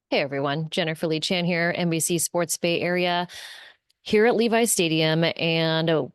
Hey everyone, Jennifer Lee Chan here, NBC Sports Bay Area, here at Levi Stadium, and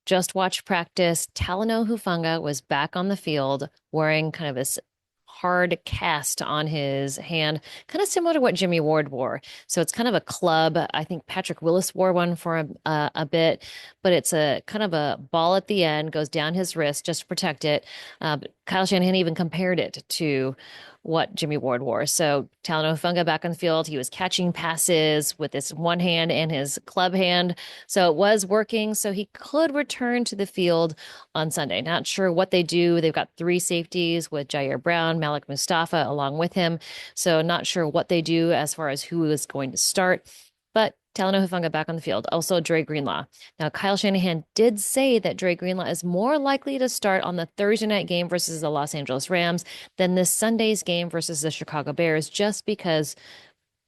just watched practice. Talanoa Hufanga was back on the field wearing kind of this hard cast on his hand, kind of similar to what Jimmy Ward wore. So it's kind of a club. I think Patrick Willis wore one for a bit, but it's a kind of a ball at the end, goes down his wrist just to protect it. But Kyle Shanahan even compared it to what Jimmy Ward wore. So Talanoa Hufanga back on the field. He was catching passes with his one hand and his club hand. So it was working. So he could return to the field on Sunday. Not sure what they do. They've got three safeties with Jair Brown, Malik Mustafa along with him. So not sure what they do as far as who is going to start. But Talanoa Hufanga back on the field. Also, Dre Greenlaw. Now, Kyle Shanahan did say that Dre Greenlaw is more likely to start on the Thursday night game versus the Los Angeles Rams than this Sunday's game versus the Chicago Bears, just because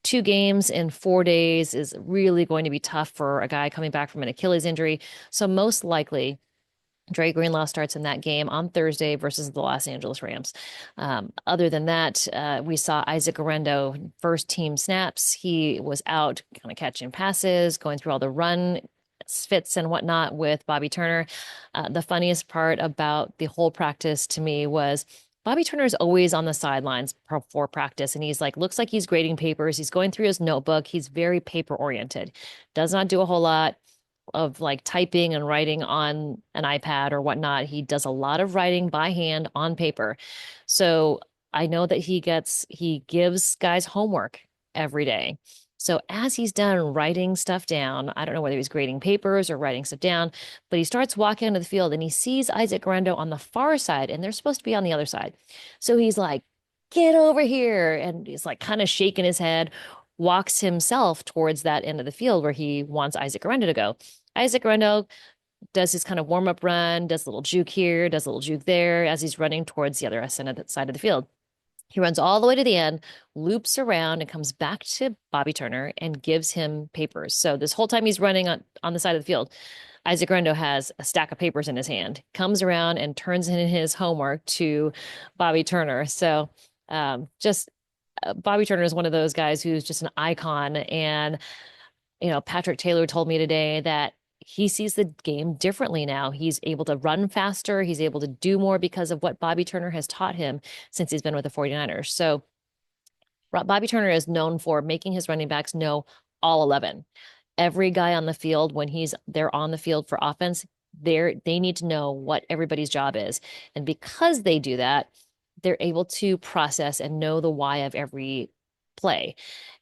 two games in 4 days is really going to be tough for a guy coming back from an Achilles injury. So most likely, Dre Greenlaw starts in that game on Thursday versus the Los Angeles Rams. Other than that, we saw Isaac Guerendo first team snaps. He was out kind of catching passes, going through all the run fits and whatnot with Bobby Turner. The funniest part about the whole practice to me was Bobby Turner is always on the sidelines for practice, and he's like, looks like he's grading papers. He's going through his notebook. He's very paper oriented, does not do a whole lot of like typing and writing on an iPad or whatnot. He does a lot of writing by hand on paper. So I know that he gives guys homework every day. So as he's done writing stuff down, I don't know whether he's grading papers or writing stuff down, but he starts walking onto the field and he sees Isaac Guerendo on the far side and they're supposed to be on the other side. So he's like, get over here. And he's like kind of shaking his head, walks himself towards that end of the field where he wants Isaac Guerendo to go. Isaac Guerendo does his kind of warm up run, does a little juke here, does a little juke there as he's running towards the other side of the field. He runs all the way to the end, loops around, and comes back to Bobby Turner and gives him papers. So this whole time he's running on the side of the field, Isaac Guerendo has a stack of papers in his hand, comes around and turns in his homework to Bobby Turner. So just Bobby Turner is one of those guys who's just an icon. And, Patrick Taylor told me today that he sees the game differently now. He's able to run faster. He's able to do more because of what Bobby Turner has taught him since he's been with the 49ers. So Bobby Turner is known for making his running backs know all 11. Every guy on the field, when they're on the field for offense, they need to know what everybody's job is. And because they do that, they're able to process and know the why of every play.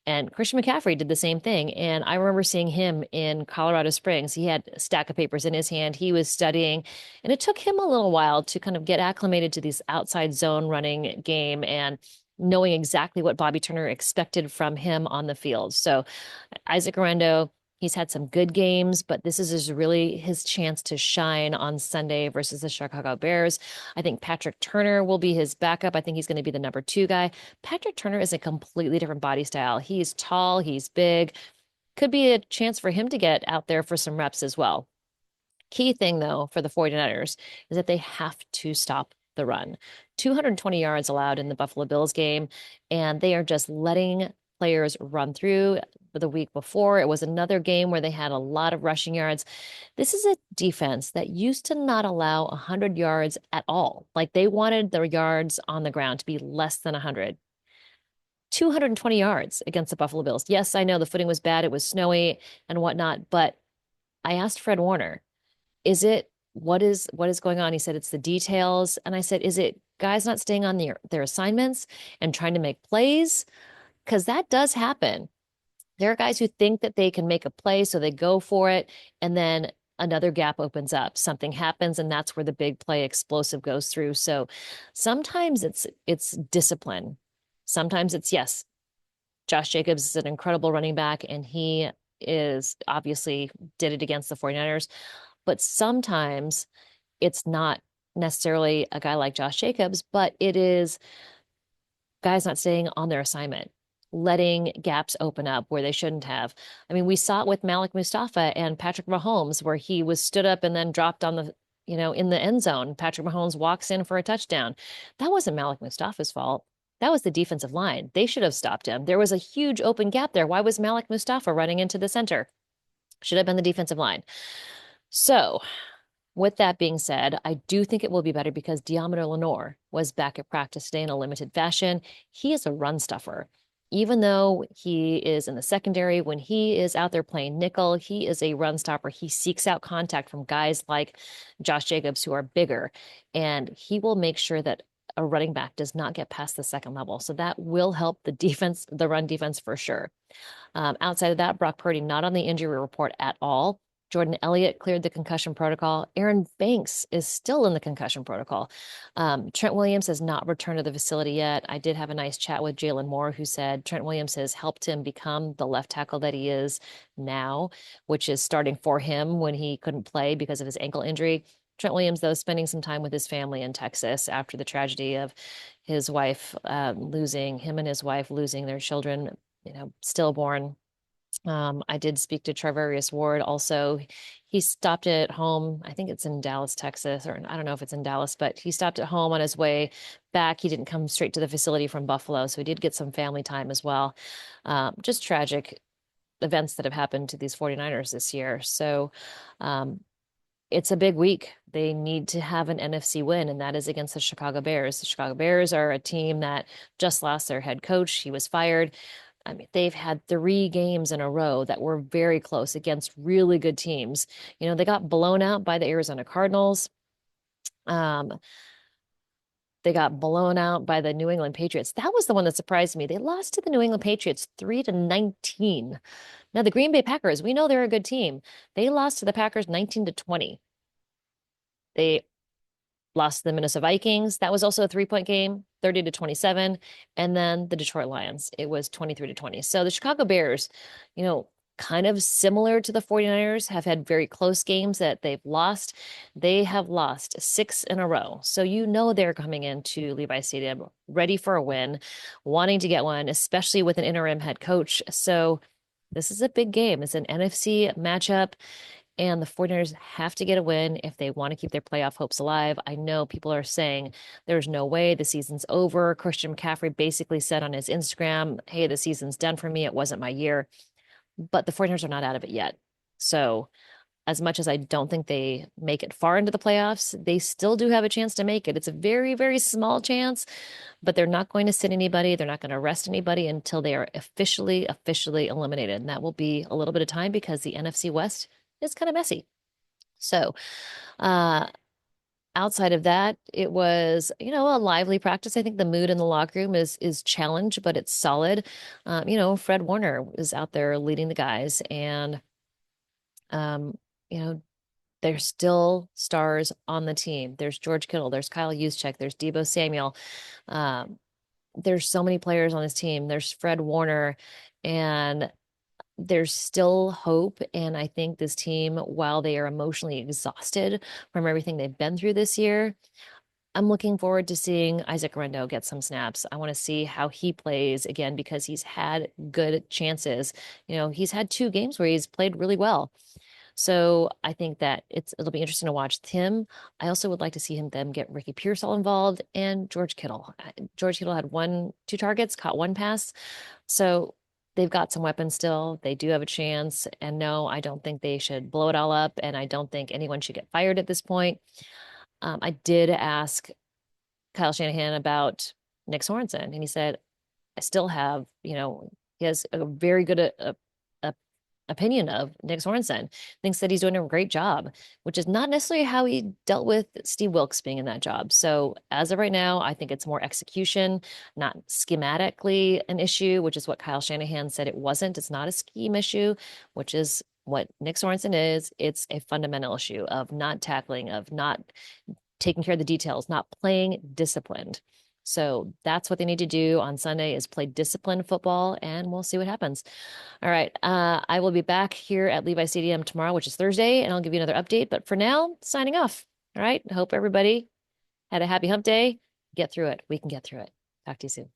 And Christian McCaffrey did the same thing. And I remember seeing him in Colorado Springs. He had a stack of papers in his hand. He was studying, and it took him a little while to kind of get acclimated to this outside zone running game and knowing exactly what Bobby Turner expected from him on the field. So Isaac Guerendo, he's had some good games, but this is really his chance to shine on Sunday versus the Chicago Bears. I think Patrick Turner will be his backup. I think he's going to be the number two guy. Patrick Turner is a completely different body style. He's tall, he's big. Could be a chance for him to get out there for some reps as well. Key thing, though, for the 49ers is that they have to stop the run. 220 yards allowed in the Buffalo Bills game, and they are just letting players run through. The week before, it was another game where they had a lot of rushing yards. This is a defense that used to not allow 100 yards at all. Like they wanted their yards on the ground to be less than 100. 220 yards against the Buffalo Bills. Yes, I know the footing was bad. It was snowy and whatnot, but I asked Fred Warner, what is going on? He said it's the details. And I said, is it guys not staying on their assignments and trying to make plays? Because that does happen. There are guys who think that they can make a play, so they go for it, and then another gap opens up. Something happens, and that's where the big play explosive goes through. So sometimes it's discipline. Sometimes it's yes. Josh Jacobs is an incredible running back, and he is obviously did it against the 49ers. But sometimes it's not necessarily a guy like Josh Jacobs, but it is guys not staying on their assignment, letting gaps open up where they shouldn't have. I mean, we saw it with Malik Mustafa and Patrick Mahomes, where he was stood up and then dropped on in the end zone. Patrick Mahomes walks in for a touchdown. That wasn't Malik Mustafa's fault. That was the defensive line. They should have stopped him. There was a huge open gap there. Why was Malik Mustafa running into the center? Should have been the defensive line. So, with that being said, I do think it will be better because Deommodore Lenoir was back at practice today in a limited fashion. He is a run stuffer. Even though he is in the secondary, when he is out there playing nickel, he is a run stopper. He seeks out contact from guys like Josh Jacobs, who are bigger, and he will make sure that a running back does not get past the second level. So that will help the defense, the run defense for sure. Outside of that, Brock Purdy not on the injury report at all. Jordan Elliott cleared the concussion protocol. Aaron Banks is still in the concussion protocol. Trent Williams has not returned to the facility yet. I did have a nice chat with Jalen Moore, who said Trent Williams has helped him become the left tackle that he is now, which is starting for him when he couldn't play because of his ankle injury. Trent Williams, though, spending some time with his family in Texas after the tragedy of his wife losing, him and his wife losing their children, stillborn. I did speak to Charvarius Ward also. He stopped at home. I think it's in Dallas, Texas, or I don't know if it's in Dallas, but he stopped at home on his way back. He didn't come straight to the facility from Buffalo, so he did get some family time as well. Just tragic events that have happened to these 49ers this year. So it's a big week. They need to have an NFC win, and that is against the Chicago Bears. The Chicago Bears are a team that just lost their head coach. He was fired. I mean, they've had 3 games in a row that were very close against really good teams. They got blown out by the Arizona Cardinals. They got blown out by the New England Patriots. That was the one that surprised me. They lost to the New England Patriots 3-19. Now, the Green Bay Packers, we know they're a good team. They lost to the Packers 19-20. They lost to the Minnesota Vikings. That was also a 3-point game, 30-27. And then the Detroit Lions, it was 23-20. So the Chicago Bears, kind of similar to the 49ers, have had very close games that they've lost. They have lost 6 in a row. So they're coming into Levi Stadium ready for a win, wanting to get one, especially with an interim head coach. So this is a big game. It's an NFC matchup. And the 49ers have to get a win if they want to keep their playoff hopes alive. I know people are saying there's no way the season's over. Christian McCaffrey basically said on his Instagram, hey, the season's done for me. It wasn't my year. But the 49ers are not out of it yet. So as much as I don't think they make it far into the playoffs, they still do have a chance to make it. It's a very, very small chance, but they're not going to sit anybody. They're not going to arrest anybody until they are officially eliminated. And that will be a little bit of time because the NFC West is kind of messy. So, outside of that, it was, a lively practice. I think the mood in the locker room is challenged, but it's solid. Fred Warner is out there leading the guys, and you know, there's still stars on the team. There's George Kittle, there's Kyle Juszczyk, there's Deebo Samuel. There's so many players on this team. There's Fred Warner, and there's still hope. And I think this team, while they are emotionally exhausted from everything they've been through this year, I'm looking forward to seeing Isaac Guerendo get some snaps. I want to see how he plays again because he's had good chances. He's had 2 games where he's played really well. So I think that it'll be interesting to watch him. I also would like to see them get Ricky Pearsall involved and George Kittle. George Kittle had 2 targets, caught 1 pass. So they've got some weapons still. They do have a chance. And no, I don't think they should blow it all up. And I don't think anyone should get fired at this point. I did ask Kyle Shanahan about Nick Sorensen, and he said, I still have, he has a very good opinion of Nick Sorensen, thinks that he's doing a great job, which is not necessarily how he dealt with Steve Wilkes being in that job. So as of right now, I think it's more execution, not schematically an issue, which is what Kyle Shanahan said it wasn't. It's not a scheme issue, which is what Nick Sorensen is. It's a fundamental issue of not tackling, of not taking care of the details, not playing disciplined. So that's what they need to do on Sunday is play disciplined football, and we'll see what happens. All right. I will be back here at Levi Stadium tomorrow, which is Thursday, and I'll give you another update. But for now, signing off. All right. Hope everybody had a happy hump day. Get through it. We can get through it. Talk to you soon.